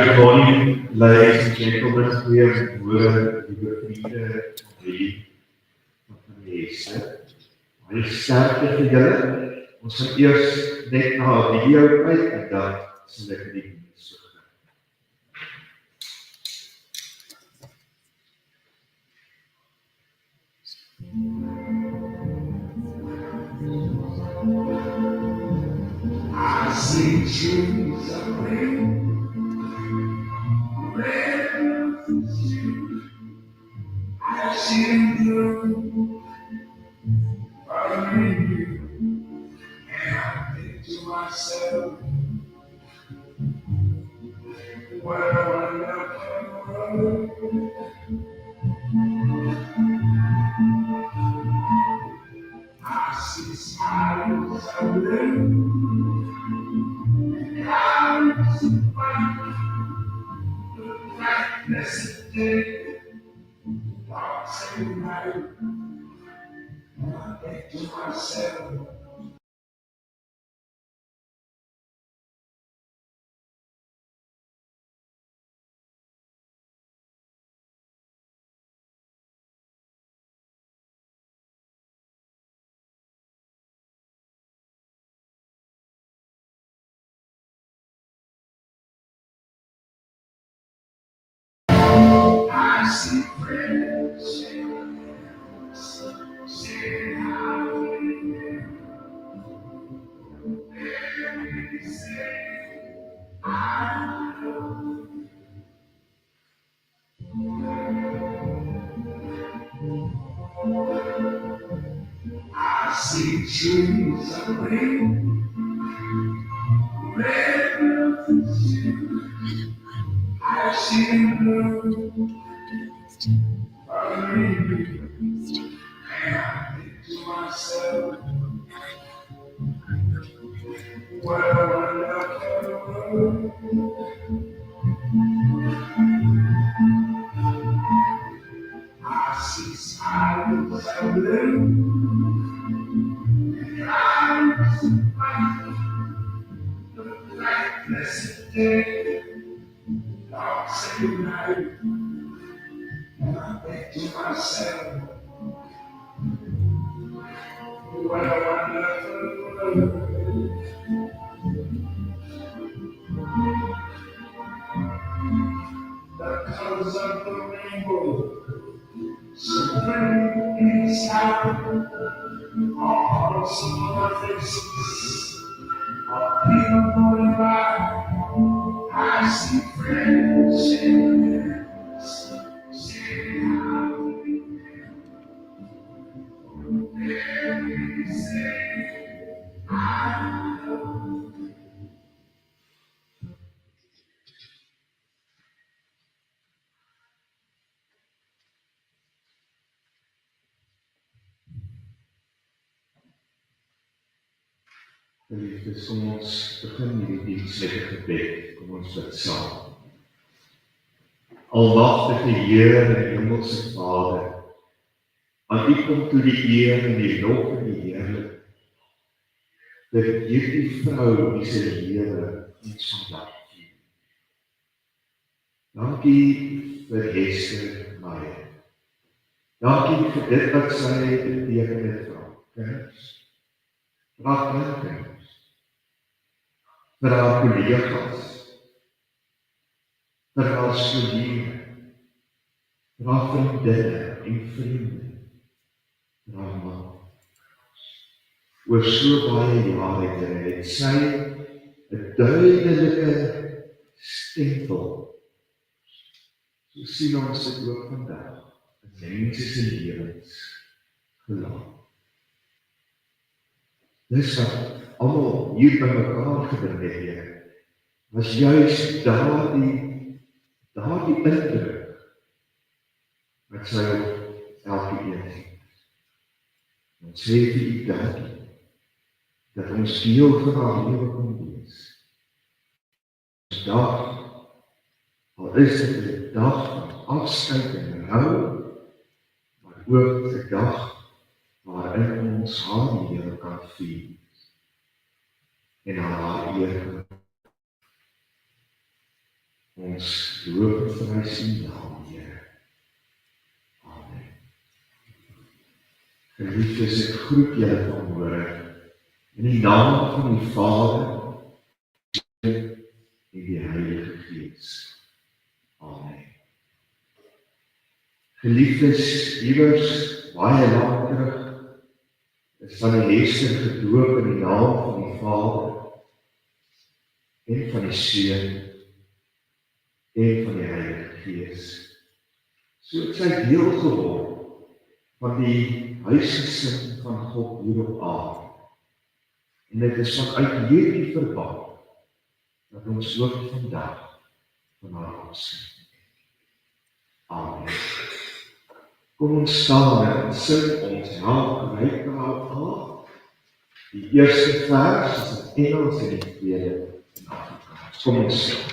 Good morning, ladies and gentlemen. Goeiemôre, liewe vriende van Hester. Baie sterkte vir julle. Ons gaan eers net na 'n video kyk en dan sal ek die so. I see trees of green, red shoes. I see blue, burning you, and I think to myself, what a wonderful world. I see smiles of blue, clouds of white, the brightness of day, dark and night. And I think to myself, I see friends saying how they say I see trees of green, red roses. I see blue, green, and I think to myself, what a wonderful world. I see skies of blue, clouds of white, the black blessed day, dark sacred night. And I think to myself, what a wonderful world. The colors of the rainbow, so pretty in the sky, are also on the faces of people going by. I see friends and hands, saying how they say, I love. Geliefdes, kom ons begin hierdie diens met 'n gebed. Kom ons bid saam. Almagtige Heer en Hemelse Vader, aan U kom toe die eer en die lof en die heerlikheid dat hierdie vrou wie se Here ons vandag vier. Dankie vir Hester Meyer. Dankie vir dit wat sy beteken het vir haar kinders, vir haar kleinkinders, vir haar kollegas, vir haar studie, vir haar vriendinne en vriende, vir haar man. Oor so baie jare het sy 'n duidelike stempel. So sien ons dit ook vandag in mense se lewens gelaat. Dis wat almal hier by mekaar gebring het, was juis daardie indruk wat sy op elke een het. Ons sê vir U dankie dat ons deel van haar lewe kon wees. Ons dag, al is dit 'n dag van afskeid en rou, maar ook 'n dag waarin ons haar lewe kan vier en haar eer. Ons loof en prys U naam, Here. Amen. Geliefdes, ek groet julle vanmôre in die naam van die Vader en die Heilige Gees. Amen. Geliefdes, iewers baie lank terug is van die Hester gedoop in die naam van die Vader en van die Seun en van die Heilige Gees. So het sy deel geword van die huisgesin van God hier op aarde. En dit is vanuit hierdie verband dat ons ook vandag van haar afskeid neem. Amen. Kom ons staan en sing ons help ryk aan. Die eerste vers is in Engels en die tweede in Afrikaans. Kom ons sing.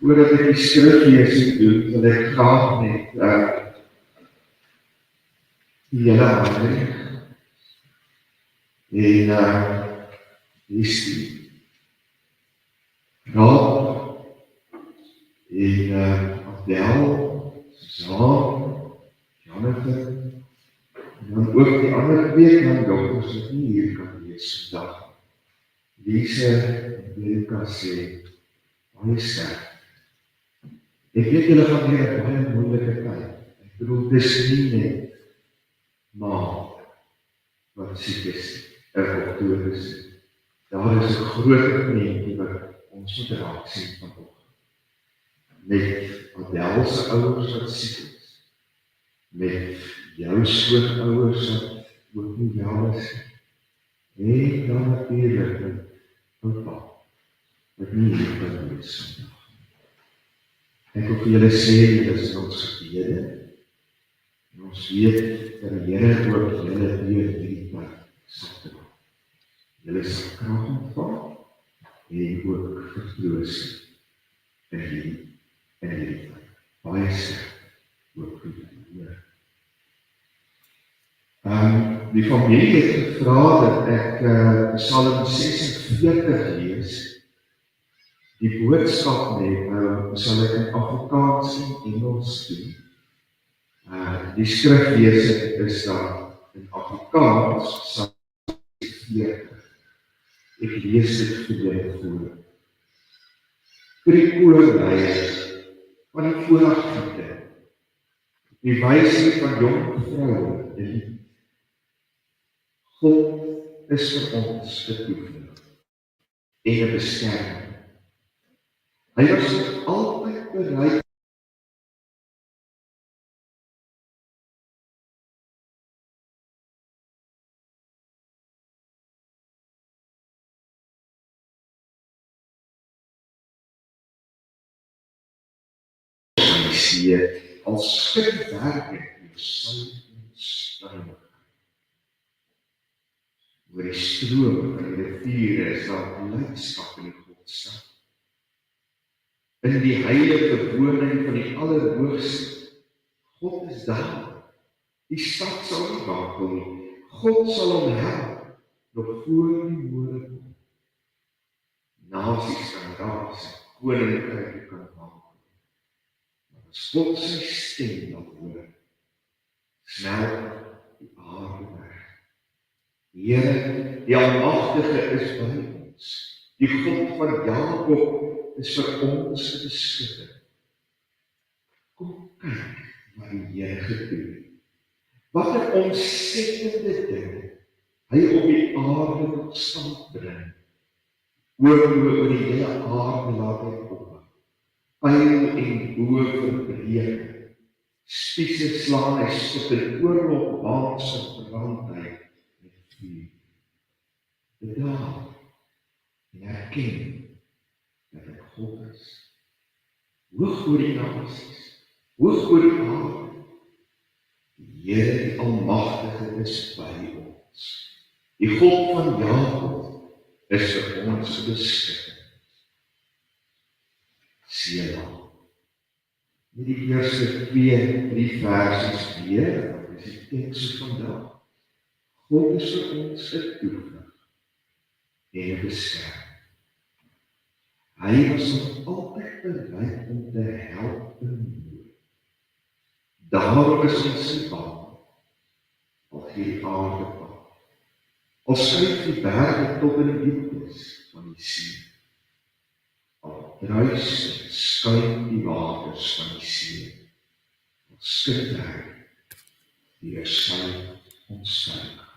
Voordat ek die skriflesing doen, wil ek graag net die hele aanleg en hier stuur. Raad en Adel, Suzanne, Jonathan, en dan ook die ander twee dokters wat nie hier kan wees vandag. Lise en Belka sê, baie sterk. Ek weet julle gaan hier 'n baie moeilike tyd. Ek bedoel, dis nie net maar wat siek is, dokter is. Daar is 'n groot prentjie wat ons moet raak sien vanoggend. Met Adel se ouers wat siek is, met jou skoonouers wat ook nie wel is, en dan natuurlik met oupa, wat nie hier kan wees vandag. Ek wil vir julle sê, julle is in ons gebede, en ons weet dat die Here ook julle deur hierdie tyd sal dra. Julle sal krag ontvang en ook vertroos in hierdie tyd. Baie sterk ook vir julle. Die familie het gevra dat ek Psalm 46 lees. Die boodskap net, sal ek in Afrikaans en Engels doen. Die skriflesing is dan in Afrikaans, Psalm 46. Ek lees dit vir julle voor. Vir die koorleiers van die vooraggiete, die wysheid van jong vroue, God is vir ons 'n toevlug en 'n beskerming. Hy was altyd bereid als skipwerker in sy onstuimigheid. Oor die stroom van die riviere is daar blydskap in die Godstad. In die heilige woning van die Allerhoogste, God is daar. Die stad sal nie wakel nie. God sal hom help, nog voor die môre kom. Nasies kan raas, koninkryke kan wakel. Maar as God sy stem dan hoor, snel die aarde weg. Here, die Almagtige is by ons. Die God van Jakob is vir ons 'n beskutting. Kom kyk wat die Here gedoen het. Wat 'n ontsettende ding hy op die aarde tot stand bring. Oor die hele aarde laat hy op. Pyl en boog verbreek. Spiese slaan hy stuk en oorlog waans en brand hy met vuur. Bedaar, en erken dat ek God is. Hoog oor die nasies, hoog oor die aarde. Die Here die Almagtige is by ons. Die God van Jakob is vir ons beskikking. Selah. Met die eerste 2-3 versies weer, dat is die teks van vandag. God is vir ons 'n toevlug en 'n beskerming. Hy was nog altyd bereid om te help in nood. Daarom is ons nie bang, al gee die aarde pad, al skuif die berge tot in die dieptes van die see, al druis en skuif die waters van die see, al skud hy deur sy onstuimigheid.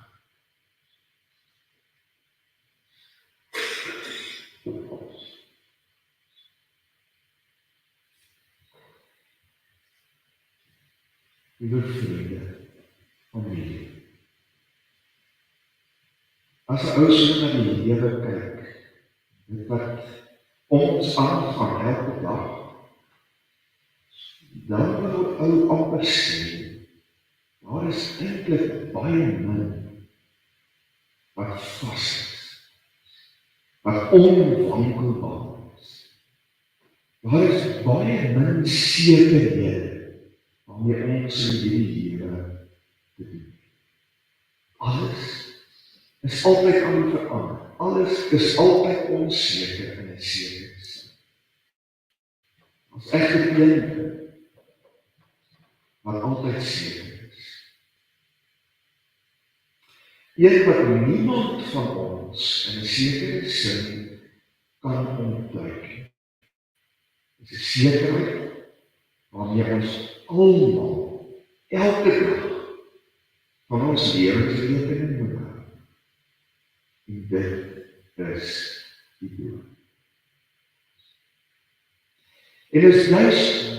Liewe vriende, familie, as 'n ou so na die lewe kyk, dit wat ons aangaan elke dag, dan wil ou amper sê, daar is eintlik baie min wat vas is, wat onwankelbaar is. Daar is baie min sekerhede waarmee ons in hierdie lewe te doen. Alles is altyd aan die verander. Alles is altyd onseker in 'n sekere sin. Ons egte een wat altyd seker is. Een wat niemand van ons in 'n sekere sin kan ontduik. Dit is 'n sekerheid waarmee ons almal elke dag van ons lewensrekening moet hou. En dit is die dood. En is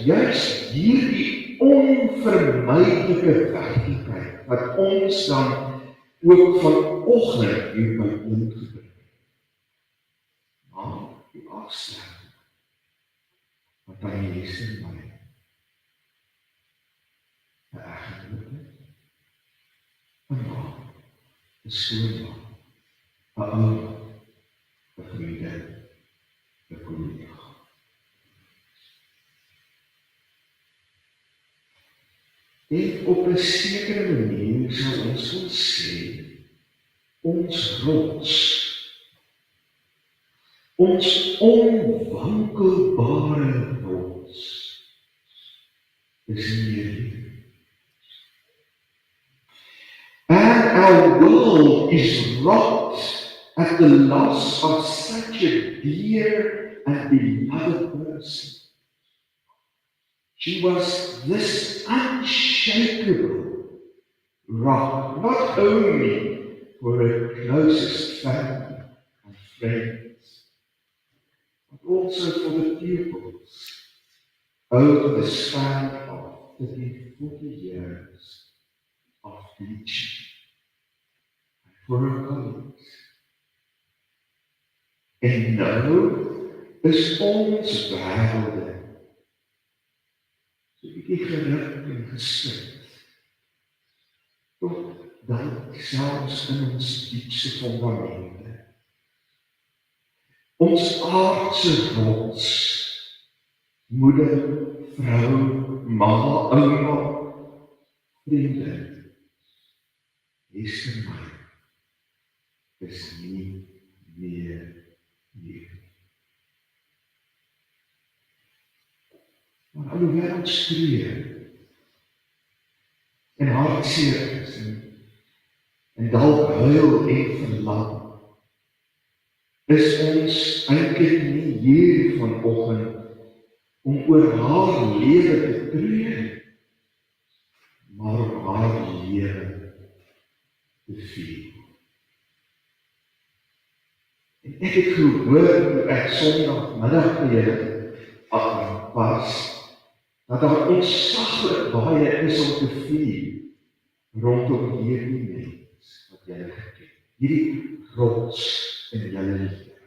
juist hierdie onvermydelike werklikheid wat ons dan ook vanoggend hier byeengebring het. Maar die afsluiting wat aan die Hester Meyer 'n eggenote, 'n ma, 'n skoonma, 'n ouma, 'n vriendin, 'n kollega. En op 'n sekere manier sal ons kon sê, ons rots, ons onwankelbare rots, is hier. And our world is rocked at the loss of such a dear and beloved person. She was this unshakable rock, not only for her closest family and friends, but also for the pupils over the span of 30-40 years of teaching, and for her colleagues. En nou is ons wêrelde so 'n bietjie geruk en geskud, tot dalk selfs in ons diepste fondamente. Ons aardse rots, moeder, vrou, ma, ouma, vriende, Hester Meyer is nie meer leef. Maar alhoewel ons skree en hartseer is en dalk huil en verlang, is ons eintlik nie hier vanoggend om oor haar lewe te treur, maar om haar lewe te vier. En ek het gehoor hoe ek Sondagmiddag was, dat daar ontsaglik baie is om te vier rondom hierdie mens wat jy geken, hierdie rots in julle lewe.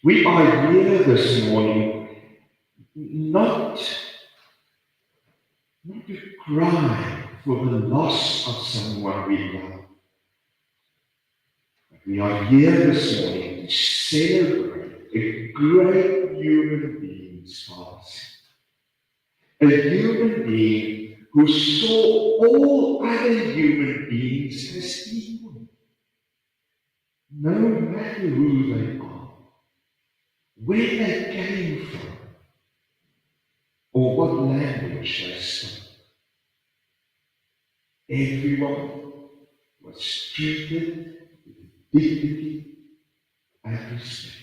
We are here this morning not to cry for the loss of someone we love. But we are here this morning to celebrate a great human being's passing. A human being who saw all other human beings as equal. No matter who they are, where they came from, or what language they spoke. Everyone was treated with dignity and respect.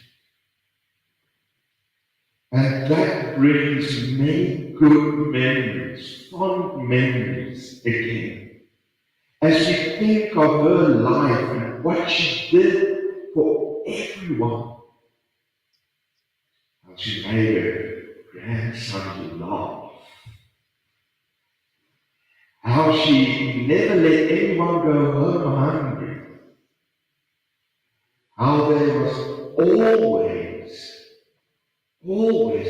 And that brings many good memories, fond memories again. As we think of her life and what she did for everyone, how she made her grandson laugh, how she never let anyone go home hungry, how there was always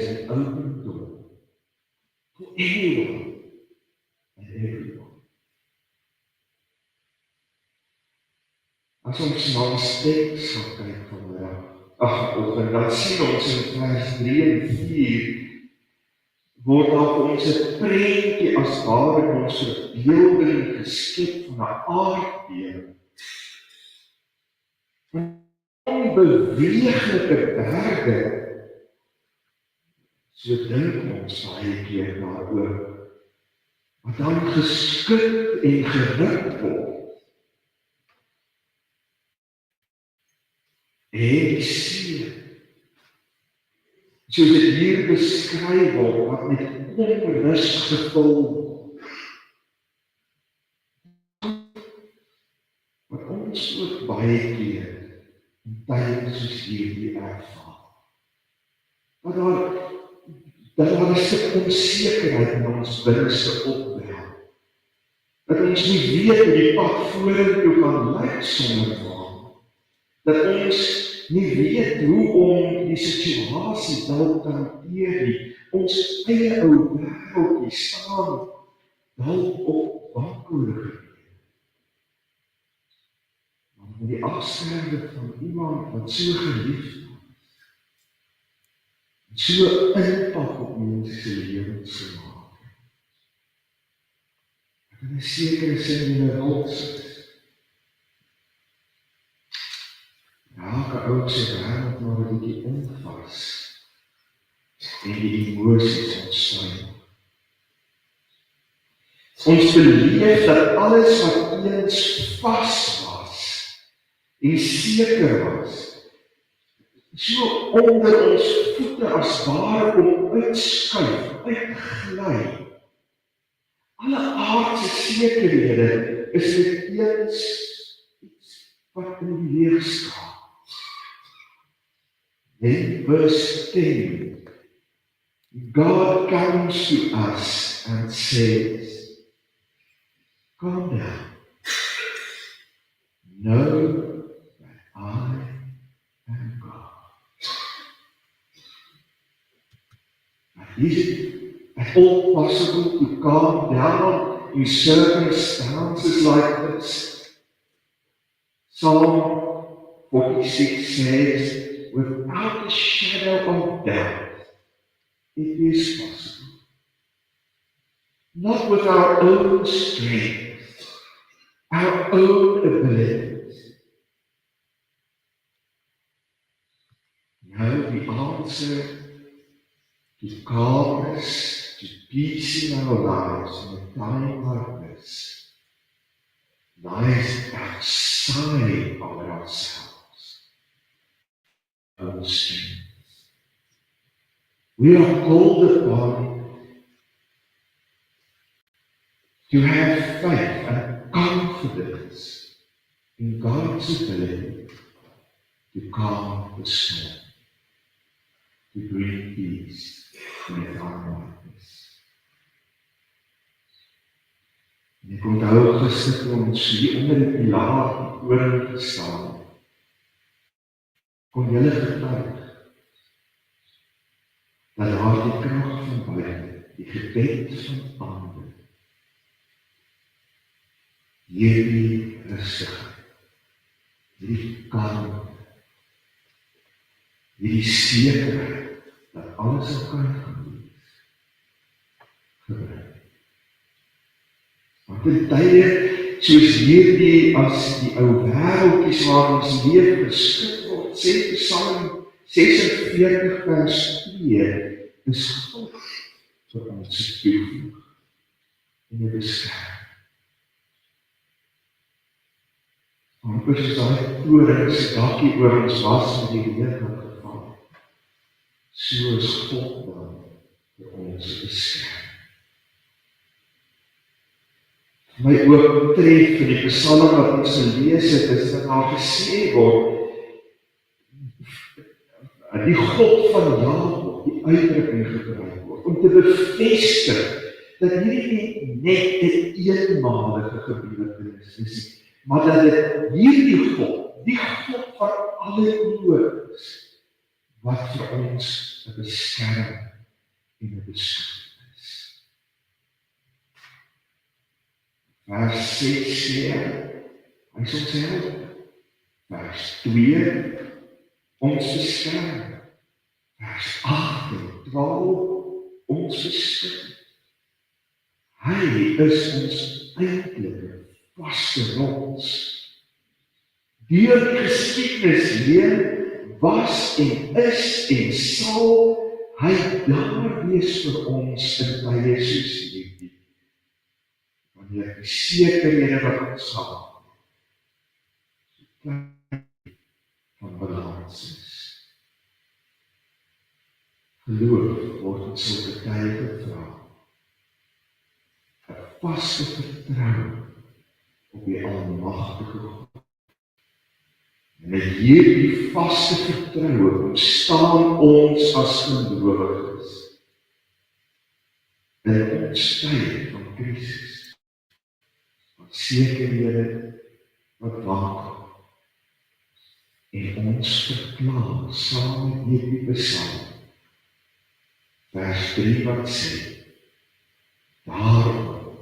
an open door for anyone and everyone. As ons na ons teks gaan kyk vanoggend, dan sien ons in vers 3 en 4 word daar vir ons 'n prentjie as ware ons verbeelding geskep van 'n aardbewing. Onbeweeglike berge, so dink ons baie keer daaroor, wat dan geskud en geruk word. En die see, soos dit hier beskryf word, wat met onrus gevul word. Wat ons ook baie keer in tye soos hierdie ervaar. Dat daar 'n stuk onsekerheid in ons binneste opbel. Dat ons nie weet hoe die pad vorentoe gaan lyk sonder waan. Dat ons nie weet hoe om die situasie dalk te hanteer nie. Ons eie ou wêreldjie staan dalk op wankelrige. Maar met die afsterwe van iemand wat so geliefd was, so impak op mense se lewens gemaak het. In 'n sekere sin in 'n rots is. Elke ou se wêreld maar 'n bietjie onvas en die emosies ontstaan. Ons beleef dat alles wat eens vas was en seker was, so onder ons voete as ware kom uitskuif, uitgly. Alle aardse sekerhede is net eens iets wat in die leeg staan. Then verse 10, God comes to us and says, calm down. Know that I am God. But is it at all possible to calm down in circumstances like this? Psalm 46 says, without a shadow of doubt, it is possible. Not with our own strength, our own abilities. No, the answer to calmness, to peace in our lives in a time like this, lies outside of ourselves. Own strength. We are called upon to have faith and confidence in God's ability to calm the storm, to bring peace in a time like this. En ek onthou gister toe ons hier onder die pilaar die koring gestaan het, kon julle getuig dat daar die krag van buite, die gebed van ander, hierdie rustigheid, hierdie kalmte, hierdie sekerheid, dat alles kan wees, gebruik. Want in tye soos hierdie, as die ou wêreldjies waar ons leef beskik word, sê Psalm 46 vers 2, is God vir ons toevoeg en 'n beskerming. Amper soos daai toring se dakkie oor ons was met die reën wat geval, so is God dan vir ons beskerming. My ook betref in die Psalm wat ons gelees het, is dat daar gesê word, die God van Jakob, die uitdrukking gebruik word, om te bevestig dat hierdie net 'n eenmalige gebeurtenis is, maar dat dit hierdie God, die God van alle eeue is, wat vir ons 'n beskerming en 'n beskydding is. Vers 6 sê, hy is ons held. Vers 2, ons beskerming. Vers 8 en 12, ons beskerming. Hy is ons eintlike vaste rots. Deur die geskiedenis heen was en is en sal hy daar wees vir ons in tye soos hierdie. Wanneer die sekerhede wat ons gaan, van balans is. Geloof word in sulke tye gevra. 'n vaste vertroue op die almagtige God. En met hierdie vaste vertroue ontstaan ons as gelowiges in ons tye van krisis, van sekerhede wat wankel. En ons verklaar saam met hierdie Psalm, vers 3 wat sê, daarom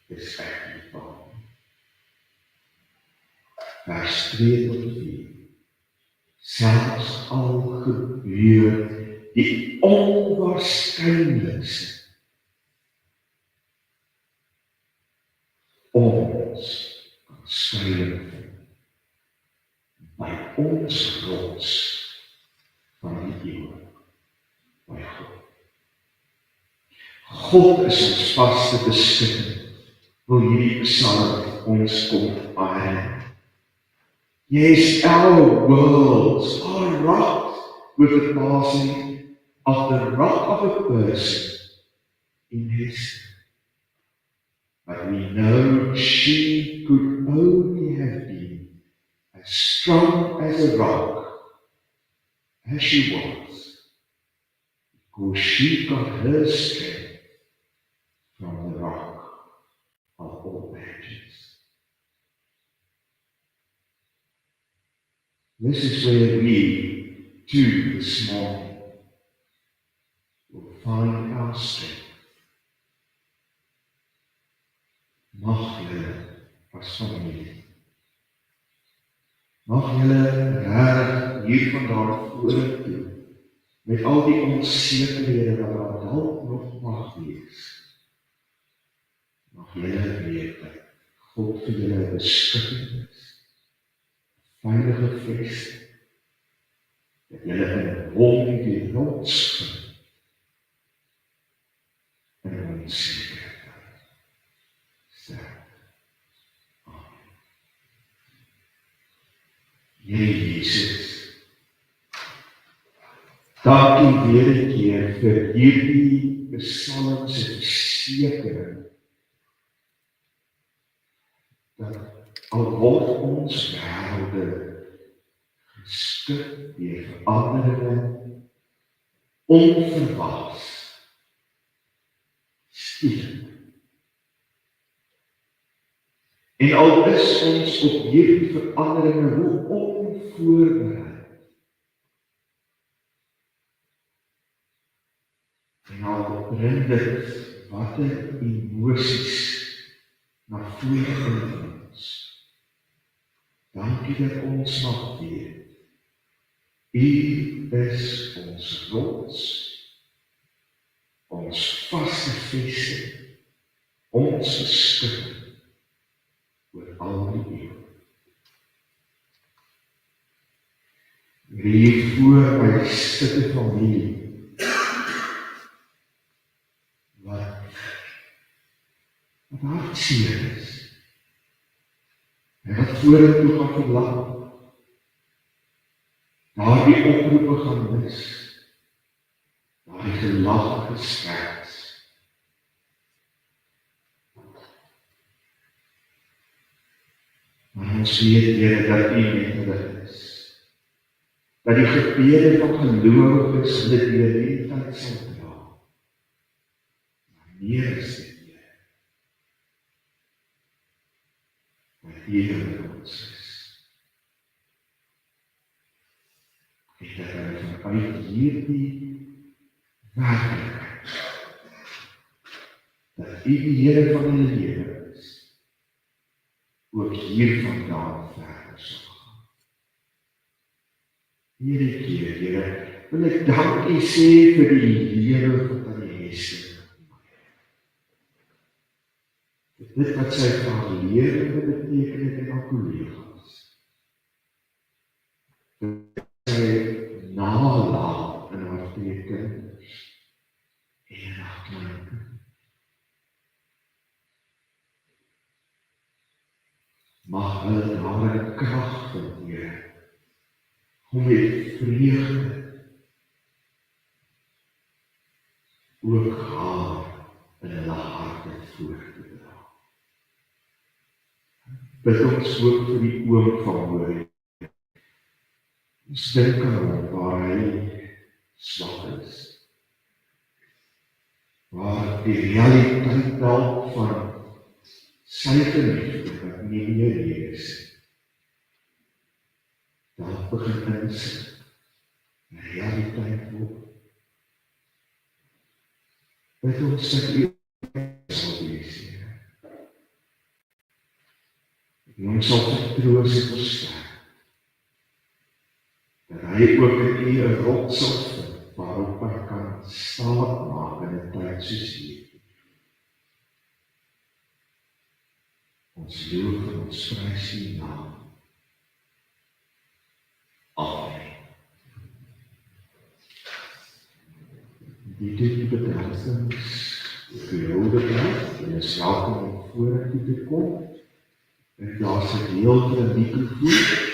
is ek nie bang. Vers 2 tot 4, selfs al gebeur die onwaarskynlikste, ons kan skuiling vind by ons rots van die eeuwe, by God. God is ons vaste beskutting, wil hierdie Psalm ons kom aan. Yes, our worlds are rocked with the passing of the rock of a person in history. But we know she could only have been as strong as a rock as she was, because she got her strength from the rock of all ages. This is where we, too, this morning, will find our strength. Mag julle as familie, mag julle regtig hiervandaan vorentoe, met al die onsekerhede wat daar dalk nog mag wees, mag julle weet dat God vir julle 'n beskutting is, 'n veilige vesting, dat julle in hom die rots vind, en onsekerheid. Jesus, dankie weer 'n keer vir hierdie Psalm se versekering, dat al word ons wêrelde geskik deur veranderinge, onverwags, skielik. En al is ons op hierdie veranderinge hoe onvoorbereid, En al bring dit watter emosies na vore in ons. Dankie dat ons mag weet. U is ons rots, ons vaste vesting, ons beskutting oor al die eeuw. Hier voor my sit 'n familie wat hartseer is en wat vorentoe gaan verlang. Daar die oproepe gaan mis, daar die gelag geskerts. Maar ons weet, Here, dat U met hulle is. Dat die gebede van gelowiges hulle deurentyd sal dra. Maar meer is dit, Here, dat U met ons is. En dat hulle vanuit hierdie werklikheid, dat U die Here van hulle lewe is, ook hiervandaan verder sal gaan. Hierdie keer, Here, wil ek dankie sê vir die lewe van die Hester Meyer. Vir dit wat sy vir haar lewe beteken het en haar kollegas. Sy nalaat in haar twee kinders en haar kleinkind. Mag hulle daar 'n krag vind, Here, om met vreugde ook haar in hulle harte voor te dra. Bid ons ook vir die oom van Morie. Ons dink aan hom waar hy swak is. Waar die realiteit dalk van sy geliefde wat nie meer hier is, dalk begin insit, realiteit word. Bid ons dat U sal wees, Here. En ons sal vertroos en versterk, dat hy ook in U 'n rots sal vind, waarop hy kan staat maak in 'n tyd soos hierdie. Ons loof en ons prys U naam. Amen. Die dit betreffings gehoude blijft, en is welkom om vorentoe te kom. En daar is 'n deel van 'n microfoon.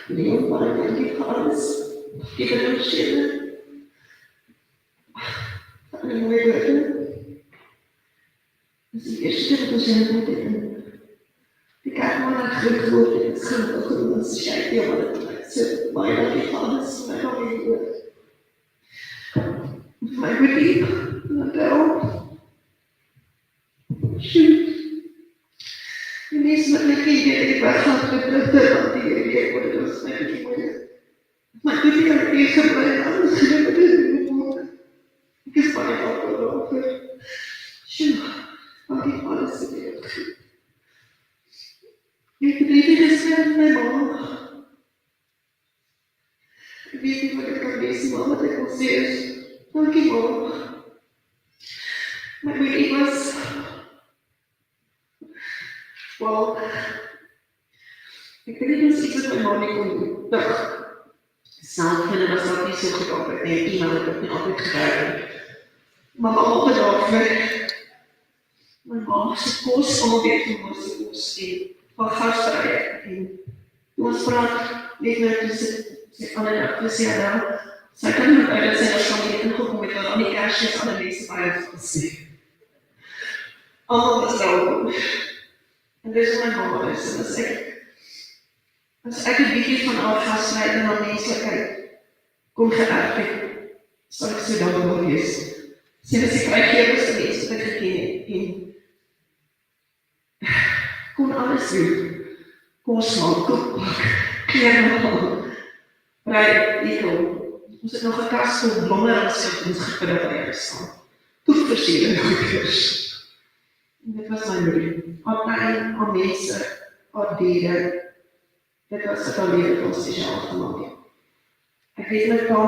Leon war eigentlich alles. Die Bildungsstelle. Eine neue Wörter. Das ist die Stelle, wo sie die Garten hat zurückgeholt, in das Kind und das scheint ja mal zu meiner Gefahrenheit, meine Familie. Mein Betrieb, und auch. Schön. Die nächsten Mal kriege ich was auf der Platte, die ich wurde das meine Kinder. Mein Betrieb hat mir schon mal alles geboten. Das war ja auch schön. Aber ich war alles in der Betrieb. Ich betriebe das mit meiner Mama. Ich weiß nicht, was ich am nächsten Mal mit der Konzert. Danke, Mama. Mein Betrieb was. Wow. Ik weet niet iets met mijn man niet kon doen. Zelf vinden was dat niet zo goed op. Nee, iemand heeft het niet altijd gedaan. Maar mama bedankt me. Mijn man maar se kos almal weet hoe ons se kos en van gasvrye en ons praat net nou toe sy ander dag toe sy nou sy kan nie uit dat sy na familie ingekom het want aan die Kersfees aan die mense baie gesê. Almal was welkom. En dis my mamma is en as ek 'n bietjie van haar gasvryheid en haar menslikheid kon geërf het, sal ek so dankbaar wees. Sy was die vrygewigste mens wat ek geken het en kon alles doen. Kos maak, kook bak, klere maak, ry, etel. Ons het nog 'n kas vol blomme en so ons gepinne by gestaan. Toek versiering goeders. En dit was my moeder. Haar pyn, haar mense, haar diere. Dit was 'n familie wat ons spesiaal gemaak het. Ek weet my pa,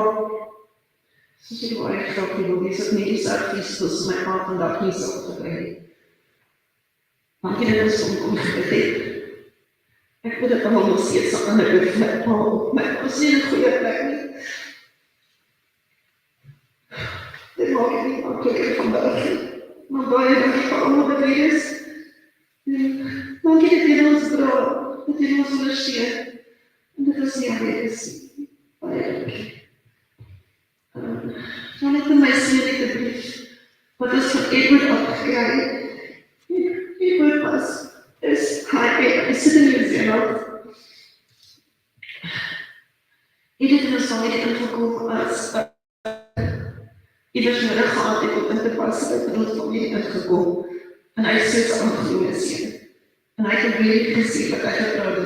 soos ek al uitgetrap het, wil wees ek mediese advies, soos my pa vandag nie sal gekry het. Dankie dat ons om gebid het. Ek wil dit allemaal nog steeds aan en oor my pa op my. Ons nie 'n goeie plek nie. Dit maak ek nie makkelijker vandag nie. Maar baie dankie vir allemaal wat hier is. En dankie dat jy ons dra, dat jy ons ondersteun. En dit is nie alleen is. Baie dankie. Dan het my sien net 'n brief, wat is van Edward afgekry. Edward hy sit in New Zealand. Edward het ons familie ingekom as iewers nodig gehad het om in te pas, het in ons familie ingekom. En hy is soos aangenome seun. En hy het weer gesê dat hy getrouwde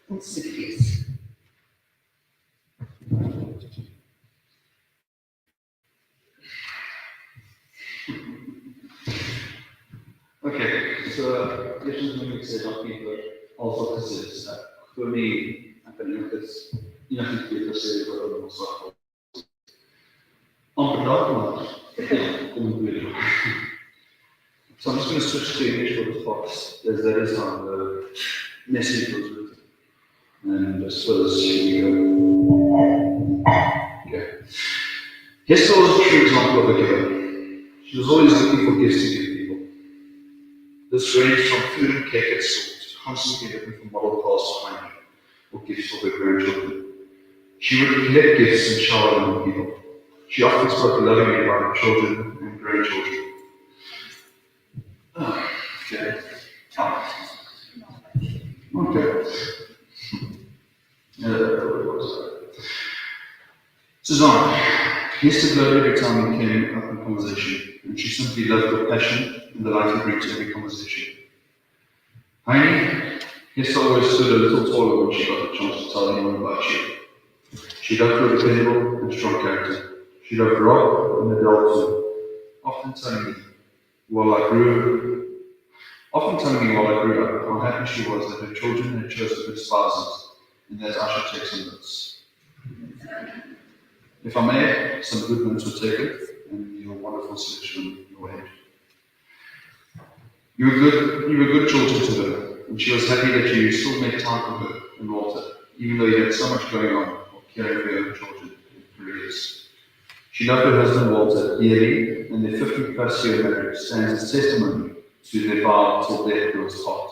ons moet wees. Okay, so eerst moet ek sê dankie vir alles wat gesê is. Ek glo nie, ek kan enigiets beter sê oor ons slag. Amper dag, maar kom ek weer. So I'm just going to switch to English for the Fox, as that is how the message was written. And as well as okay. Hester was a true example of a giver. She was always looking for gifts to give people. This ranged from food and cake at school to constantly looking for model cars behind her or gifts for her grandchildren. She would collect gifts and shower them on people. She often spoke lovingly about her children and grandchildren. Okay. Okay. Susanna, Hester glowed every time we came up in conversation, and she simply loved the passion and the light you bring to every conversation. Heine, Hester always stood a little taller when she got the chance to tell anyone about you. She loved her dependable and strong character. She loved Rob and Adele too, often telling me while I grew up how happy she was that her children had chosen good spouses and that I should take some notes. If I may, some good notes were taken and your wonderful selection in your hand. You were good children to her, and she was happy that you still made time for her and Walter, even though you had so much going on or caring for your children and careers. She loved her husband Walter dearly, and their 50-plus year marriage stands as testimony to their vow till death do us part.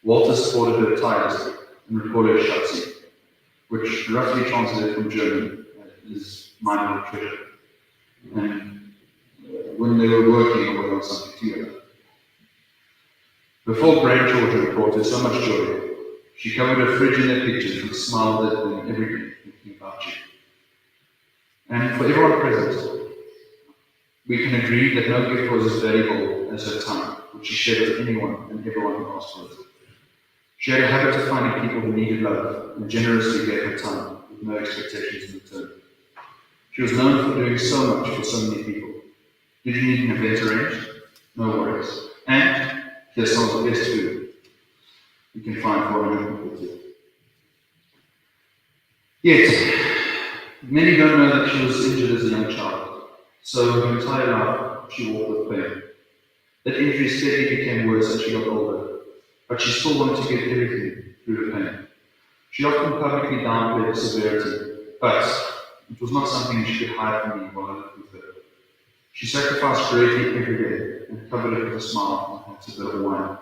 Walter supported her tirelessly and would call her Schatzi, which roughly translated from German is my little treasure. And when they were working or on something together. Her 4 grandchildren brought her so much joy. She covered her fridge in their pictures and smiled at them every day thinking about you. And for everyone present, we can agree that no gift was as valuable as her time, which she shared with anyone and everyone who asked for it. She had a habit of finding people who needed love and generously gave her time with no expectations in return. She was known for doing so much for so many people. Did you need an event arranged? No worries. And here's some of the best food you can find for her. Yet, many don't know that she was injured as a young child, so her entire life she walked with pain. That injury steadily became worse as she got older, but she still wanted to give everything through her pain. She often publicly downplayed the severity, but it was not something she could hide from me while I lived with her. She sacrificed greatly every day, and covered it with a smile and had a bit of wine.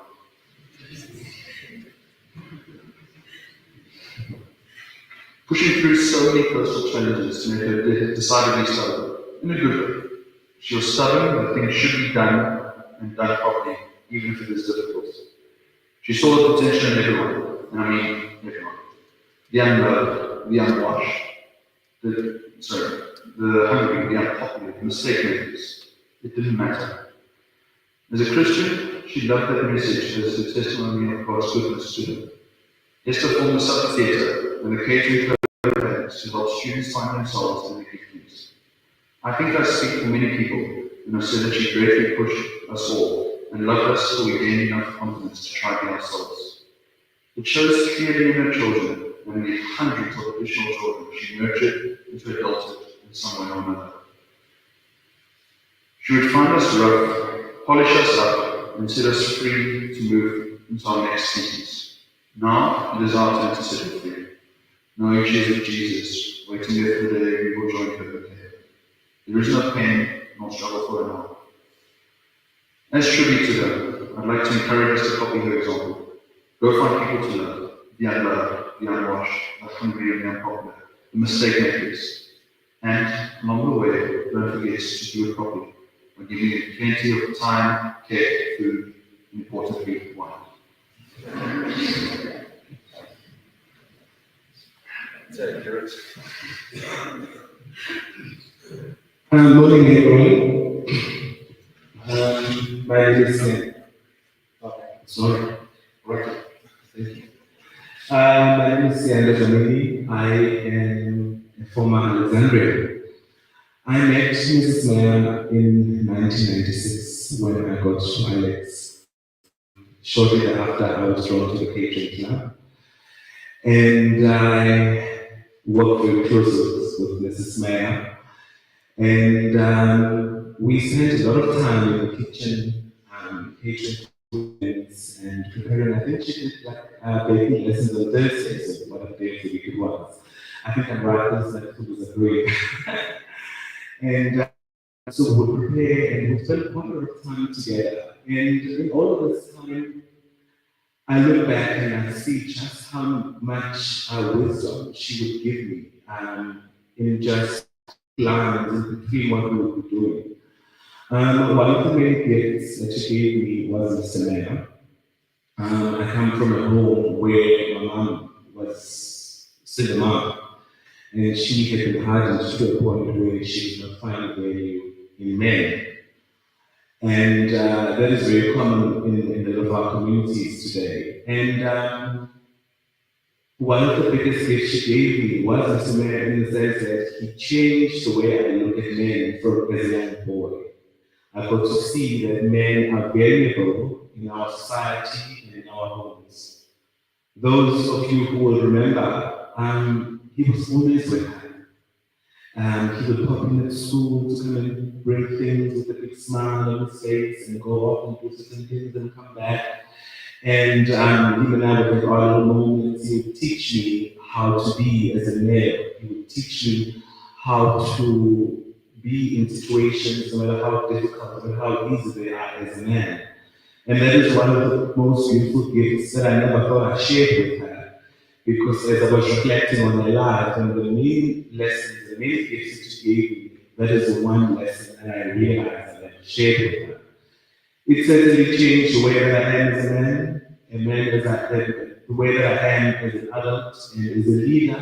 Pushing through so many personal challenges to make her decidedly stubborn, in a good way. She was stubborn that things should be done and done properly, even if it is difficult. She saw the potential in everyone, and I mean everyone. The unloved, the unwashed, the hungry, the unpopular, the mistake makers. It didn't matter. As a Christian, she loved that message as a testimony of God's goodness to her. Hester formed a supper theatre and occasionally closed events to help students find themselves in the giftings. I think I speak for many people when I say that she greatly pushed us all and loved us till we gained enough confidence to try be ourselves. It shows clearly in her children and in the hundreds of additional children she nurtured into adulthood in some way or another. She would find us rough, polish us up, and set us free to move into our next cities. Now it is our turn to set her free. Knowing she is with Jesus, waiting there for the day we will join her with him. There is no pain nor struggle for her now. As tribute to her, I'd like to encourage us to copy her example. Go find people to love, the unloved, the unwashed, the hungry and the unpopular, the mistake makers. And along the way, don't forget to do it properly by giving it plenty of time, care, food, and importantly, wine. Morning, everyone. My name is sorry. Right. Thank you. My name is Hester Meyer. I am a former Alexandrian. I met Mrs. Meyer in 1996 when I got my legs. Shortly thereafter, I was drawn to the catering club, and I worked very closely with Mrs. Meyer. And we spent a lot of time in the kitchen, catering foods and preparing. I think she did like baking lessons on Thursdays, or what a day of the week it was. I think I'm right, because that food was a great. And so we prepare and we spent quite a lot of time together. And in all of this time, I look back and I see just how much wisdom she would give me in just lines in between what we would be doing. One of the many gifts that she gave me was Mr. Meyer. I come from a home where my mom was still a mom, and she had been hardened to a point where she did not find value in men. And that is very common in a lot of our communities today. And one of the biggest gifts she gave me was Mr. Meyer, in the sense that he changed the way I look at men from as a young boy. I got to see that men are valuable in our society and in our homes. Those of you who will remember, he was always with her. He would pop in at school to come and bring things with a big smile on his face and go off and do certain things and come back. And him and I would have our little moments. He would teach me how to be as a male. He would teach me how to be in situations, no matter how difficult or how easy they are as a man. And that is one of the most beautiful gifts that I never thought I shared with her. Because as I was reflecting on my life and the many lessons, the many gifts that she gave me, that is the one lesson that I realized that I shared with her. It certainly changed the way that I am as a man as the way that I am as an adult and as a leader,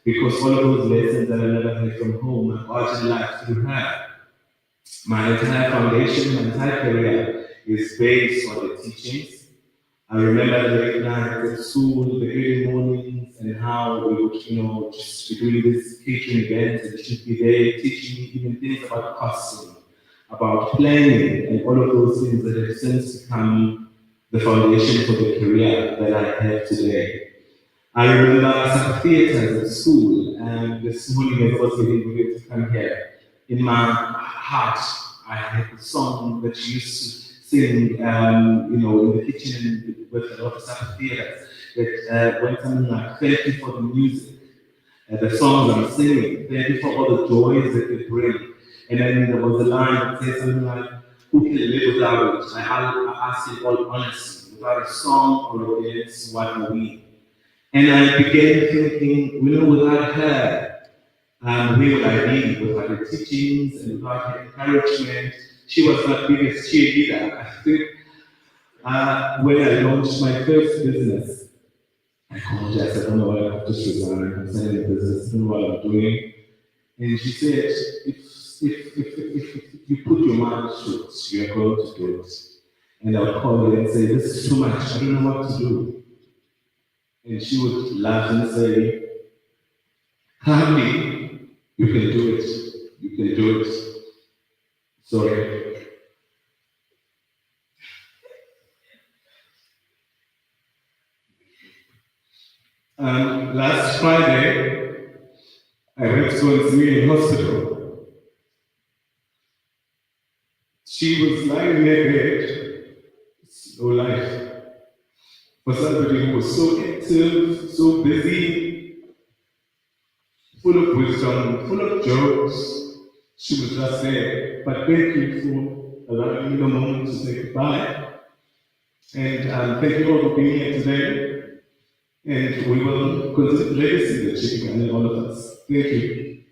because all of those lessons that I never had from home, I've got in life through her. My entire foundation, my entire career is based on the teachings. I remember the late nights at school, the early mornings, and how we would, just be doing this catering events, and she'd be there teaching me even things about costume, about planning, and all of those things that have since become the foundation for the career that I have today. I remember some theaters at school, and this morning as I was getting ready to come here, in my heart, I had the song that she used to sing, in the kitchen with a lot of some theaters, that went something like, "Thank you for the music, the songs I'm singing, thank you for all the joys that they bring." And then there was a line that says something like, who can live without it? I ask it all honestly. Without a song or a dance, what are we? And I began thinking, without her, where would I be? Without her teachings and without her encouragement? She was my biggest cheerleader. I think when I launched my first business, I called her, I said, "Oh no, I've just resigned. I'm starting a business, I don't know what I'm doing." And she said, if you put your mind to it, you're going to do it. And I would call her and say, "This is too much, I don't know what to do." And she would laugh and say, "Honey, you can do it. You can do it." Sorry. Last Friday, I went to go and see her in hospital. She was lying in her bed, no life. For somebody who was so active, so busy, full of wisdom, full of jokes, she was just there. But thank you for allowing me the moment to say goodbye. And thank you all for being here today. And we will continue the legacy that she began in all of us. Thank you.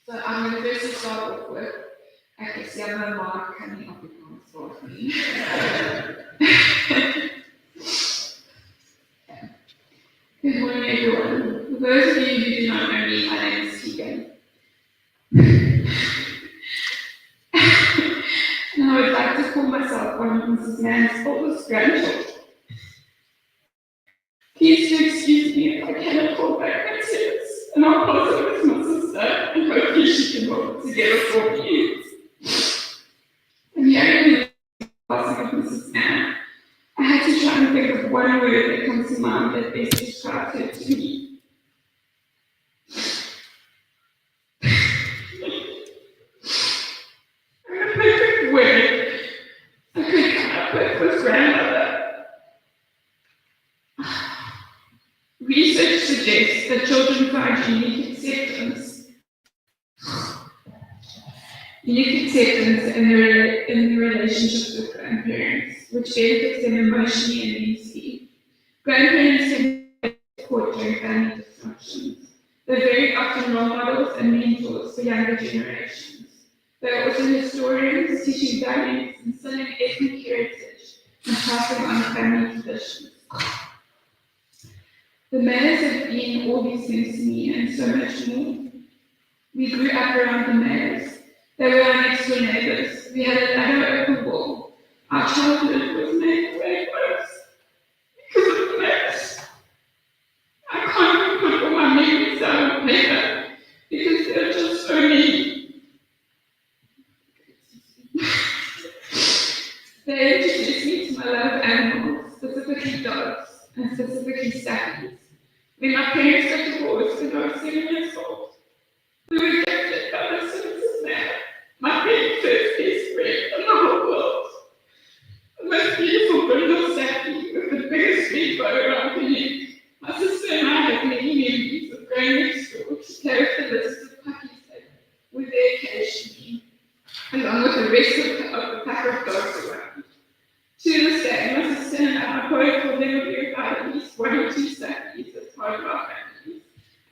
So I'm going to first start off with, I guess, the other mark coming up with for me. Good morning, everyone. For those of you who do not know me, my name is Tegan. And I would like to call myself one of Mrs. Mann's oldest grandchildren. Please do excuse me if I cannot call back my tears, and I'll pass over to my sister, and hopefully she can hold it together for me. And hearing the passing of Mrs. Mann, I had to try and think of one word that comes to mind that best describes her to me. And the perfect word I could come up with was grandmother. Research suggests that children find unique acceptance in their relationships with grandparents, which benefits them emotionally and mentally. Grandparents can support during family dysfunctions. They're very often role models and mentors for younger generations. They're also historians, teaching values, instilling ethnic heritage, and passing on family traditions. The Mayers have been all these things to me and so much more. We grew up around the Mayers. They were our next door neighbors. We had a ladder over the wall. Our childhood was made way worse because of the Mayers. I can't even put all my memories down on paper because there are just so many. They introduced me to my love of animals, specifically dogs, and specifically staffies. When my parents got divorced when I was 7 years old, we were gifted by the Mrs. Meyer, my very first best friend in the whole world. The most beautiful brindle staffy with the biggest red bow around her neck. My sister and I have many memories of going next door to play with the list of puppies that were there occasionally, along with the rest of the pack of dogs around. To this day, my sister and I both will never be without at least 1 or 2 staffies as part of our families,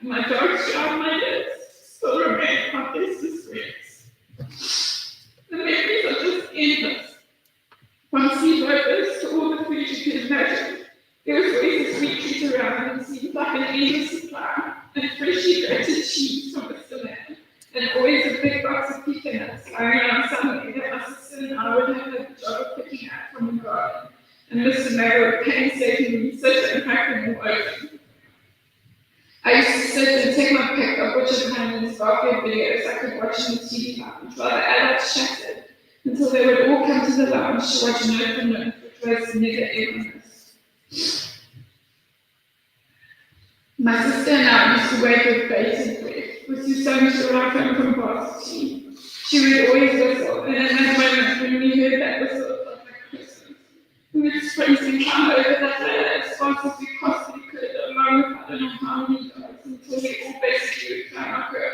and my dogs throughout my years still remain my bestest friends. The memories are just endless. From sleepovers to all the food you could imagine, there was always a sweet treat around and it seemed like an endless supply, and freshly grated cheese from Mr. Man, and always a big box of peanuts lying around somewhere that my sister and I would have the job of picking out from the garden, and Mr. Mayer would painstakingly sit and crack them all open. I used to sit and take my pick of Richard Hammond's Garfield videos I could watch in the TV lounge while the adults chatted, until they would all come to the lounge to watch Note for Note, which was never ever missed. My sister and I used to wake with bated breath, with Susanne to arrive home from varsity. She would always whistle, and in that moment when we heard that was sort of like Christmas. We were just racing down over that land as fast as we possibly could, along with I don't know how many dogs, until we all basically found our over.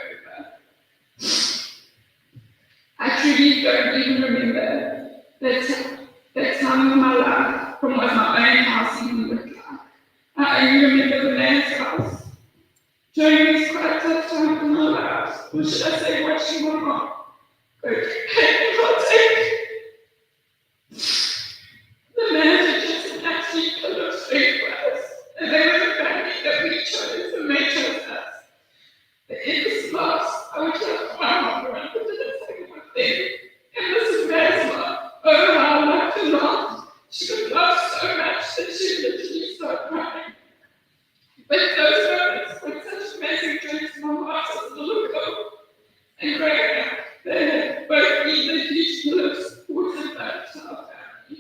I truly don't even remember that time of my life from what my own house even looked like. I only remember the man's house. During these quite tough times in our lives, or should I say watching my mom go to the man just an absolute killer of straight for us, and they were the family that we chose and they chose us. But in this loss, I would tell my mom around for the second one thing, and this is man's love. Oh, how I loved her laugh. She could laugh so much that she literally started crying. But those moments were such amazing joys in my heart as a little girl. And growing up, they had both been the huge pillars supported by our family.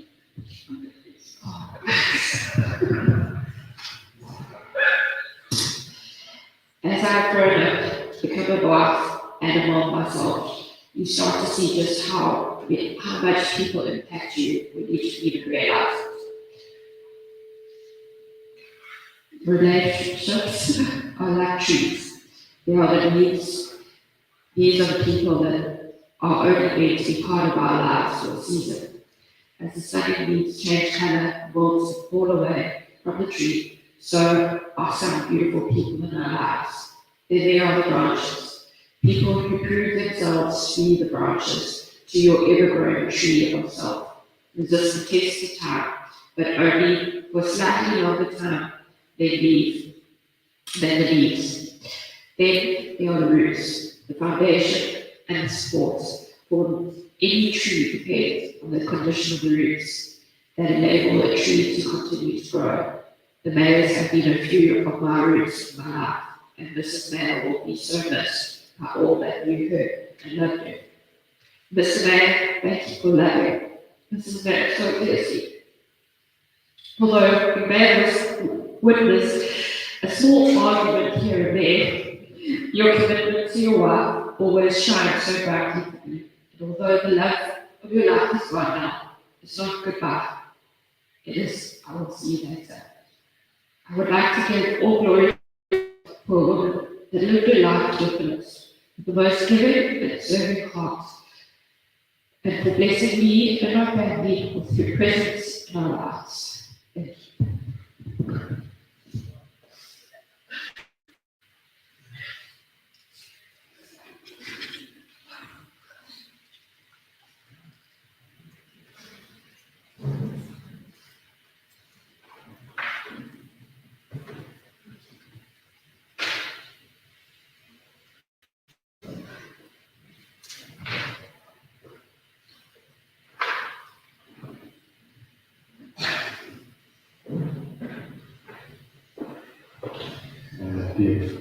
As I've grown up, become a wife and a mom myself, you start to see just how much people impact you when you just even realize it. Relationships are like trees. They are the leaves. These are the people that are only going to be part of our lives for a season. As the sunny leaves change color and wilts and fall away from the tree, so are some beautiful people in our lives. Then there are the branches. People who prove themselves to be the branches to your ever-growing tree of self. Resist the test of time, but only for slightly longer time than the leaves. Then there are the roots, the foundation, and the supports for any tree depends on the condition of the roots that enable a tree to continue to grow. The Mayers have been a few of my roots in my life, and Mrs. Mayer will be so missed by all that you heard and loved you. Mr. Mayer, thank you for loving Mrs. Mayer so fiercely. Although you may have witnessed a small argument here and there, your commitment to your wife always shines so brightly for you. And although the love of your life is gone now, it's not goodbye. It is, I will see you later. I would like to give all glory for a woman that lived her life with goodness, with the most giving and serving heart, and for blessing me and my family with your presence in our lives. Thank you.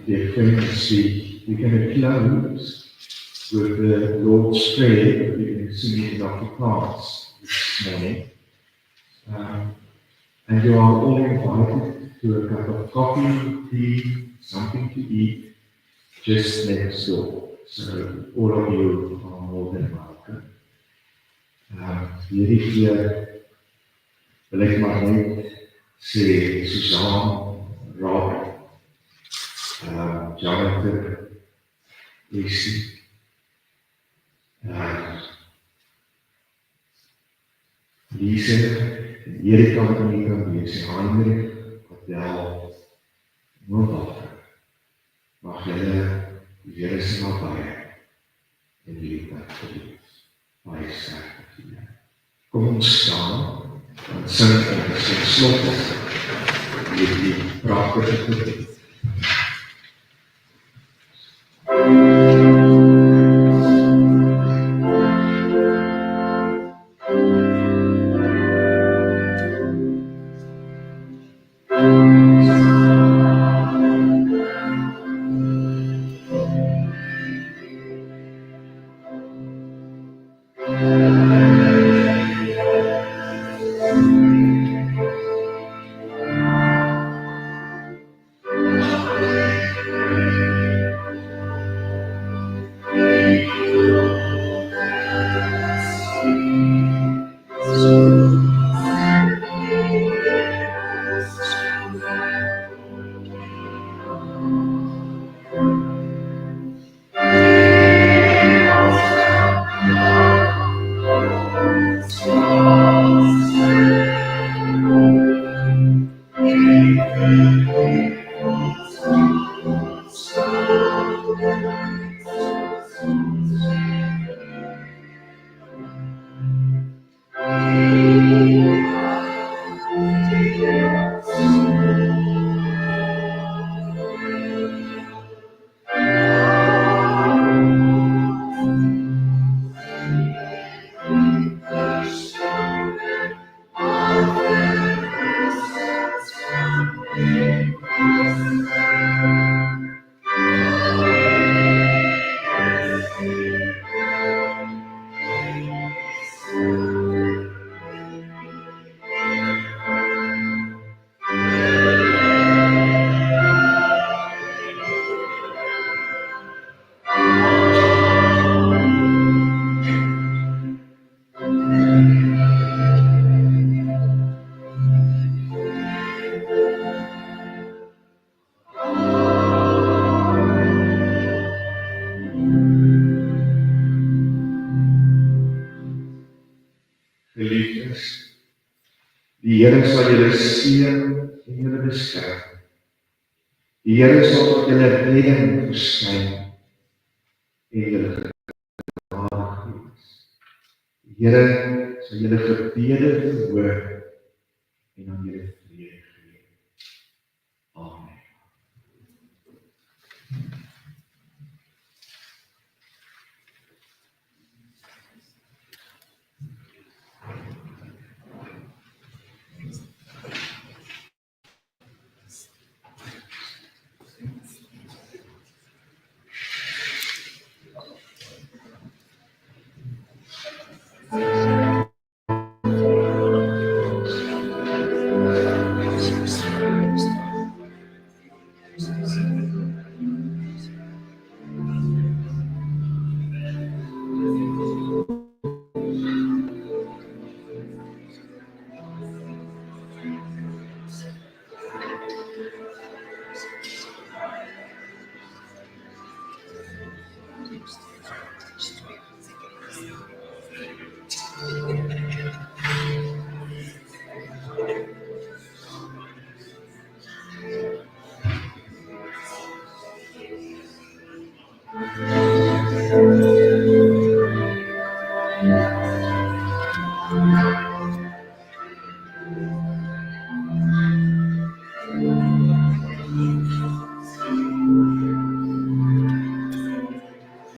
Dear friends, we're going to close with the Lord's Prayer that we've been singing in Dr. Clark's this morning. And you are all invited to a cup of coffee, tea, something to eat just next door. So all of you are more than welcome. Hierdie keer wil ek maar net sê, Susan, Rob, Jonathan, Lucy, Lisa, en Erika wat nie kan wees, en Heinrich, Adel, Nobel, mag julle die Here se nabye en liefde verlies. Baie sterkte vir julle. Kom ons staan, en sing ons en slot ons hierdie pragtige gebed. geliefdes. Die Here sal julle seën en julle beskerm. Die Here sal tot julle redding verskyn en julle genadig wees. Die Here sal julle gebede verhoor en aan julle